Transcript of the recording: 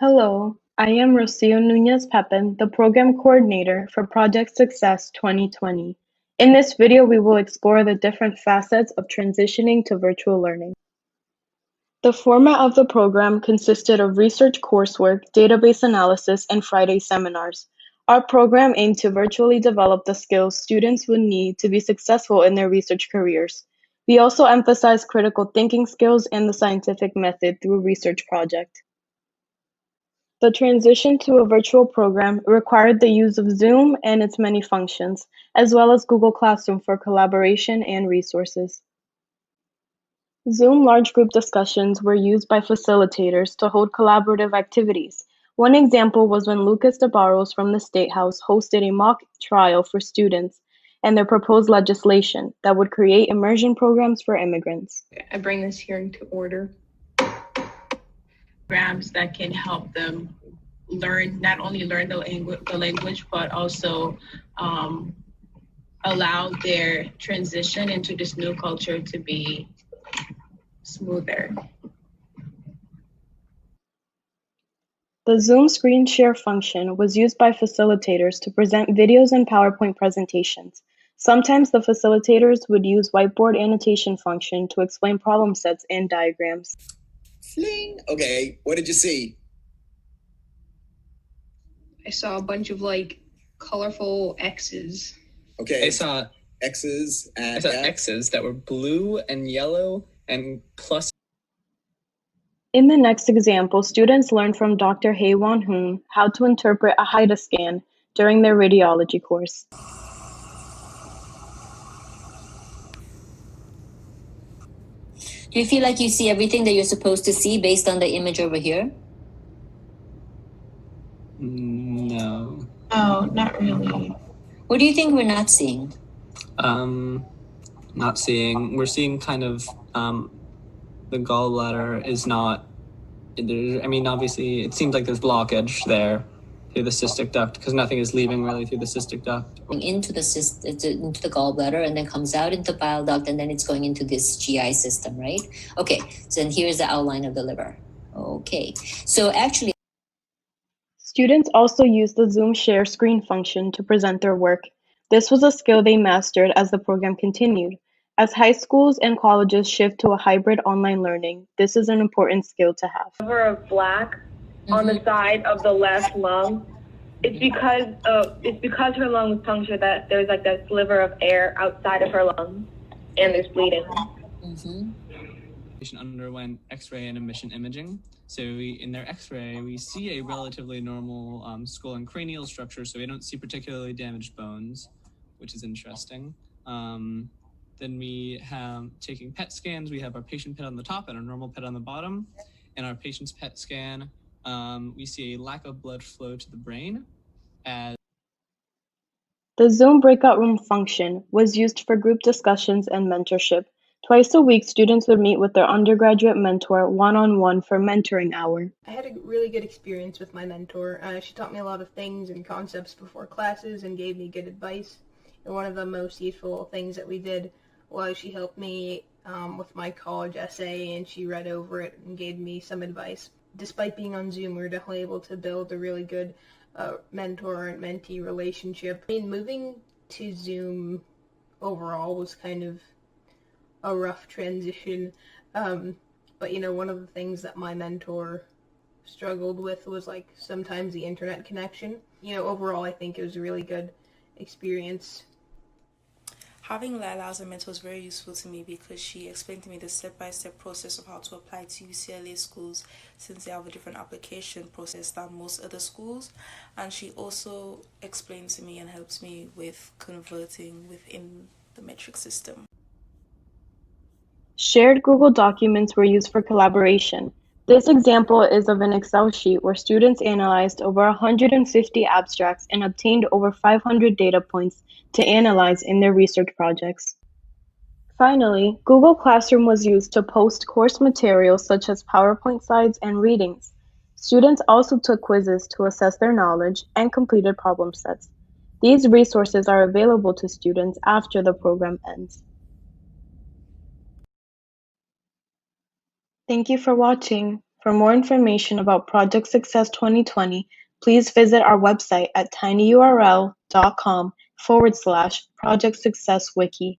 Hello, I am Rocio Nunez Pepen, the Program Coordinator for Project Success 2020. In this video, we will explore the different facets of transitioning to virtual learning. The format of the program consisted of research coursework, database analysis, and Friday seminars. Our program aimed to virtually develop the skills students would need to be successful in their research careers. We also emphasized critical thinking skills and the scientific method through research project. The transition to a virtual program required the use of Zoom and its many functions, as well as Google Classroom for collaboration and resources. Zoom large group discussions were used by facilitators to hold collaborative activities. One example was when DeBarros from the State House hosted a mock trial for students and their proposed legislation that would create immersion programs for immigrants. I bring this hearing to order. Programs that can help them not only learn the language, but also allow their transition into this new culture to be smoother. The Zoom screen share function was used by facilitators to present videos and PowerPoint presentations. Sometimes the facilitators would use whiteboard annotation function to explain problem sets and diagrams. Fling. Okay, what did you see? I saw a bunch of colorful X's. Okay. I saw X's X's that were blue and yellow and plus. In the next example, students learned from Dr. Hyun how to interpret a HIDA scan during their radiology course. Do you feel like you see everything that you're supposed to see based on the image over here? No. Oh, not really. What do you think we're not seeing? Not seeing. We're seeing kind of the gallbladder is not. Obviously, it seems like there's blockage there through the cystic duct because nothing is leaving really through the cystic duct. Into the gallbladder and then comes out into bile duct and then it's going into this GI system, right? Okay, so then here's the outline of the liver. Okay, so actually. Students also used the Zoom share screen function to present their work. This was a skill they mastered as the program continued. As high schools and colleges shift to a hybrid online learning, this is an important skill to have. Sliver of black on the side of the left lung. It's because her lungs puncture that there's that sliver of air outside of her lungs, and there's bleeding. Mm-hmm. The patient underwent X-ray and emission imaging. So in their X-ray, we see a relatively normal skull and cranial structure. So we don't see particularly damaged bones, which is interesting. Then we have taking PET scans. We have our patient PET on the top and our normal PET on the bottom. In our patient's PET scan, we see a lack of blood flow to the brain. The Zoom breakout room function was used for group discussions and mentorship. Twice a week, students would meet with their undergraduate mentor one-on-one for mentoring hour. I had a really good experience with my mentor. She taught me a lot of things and concepts before classes and gave me good advice. And one of the most useful things that we did was she helped me with my college essay, and she read over it and gave me some advice. Despite being on Zoom, we were definitely able to build a really good mentor and mentee relationship. Moving to Zoom overall was kind of a rough transition, but one of the things that my mentor struggled with was sometimes the internet connection. Overall I think it was a really good experience. Having Lila as a mentor was very useful to me because she explained to me the step-by-step process of how to apply to UCLA schools, since they have a different application process than most other schools. And she also explained to me and helps me with converting within the metric system. Shared Google documents were used for collaboration. This example is of an Excel sheet where students analyzed over 150 abstracts and obtained over 500 data points to analyze in their research projects. Finally, Google Classroom was used to post course materials such as PowerPoint slides and readings. Students also took quizzes to assess their knowledge and completed problem sets. These resources are available to students after the program ends. Thank you for watching. For more information about Project Success 2020, please visit our website at tinyurl.com/Project Success Wiki.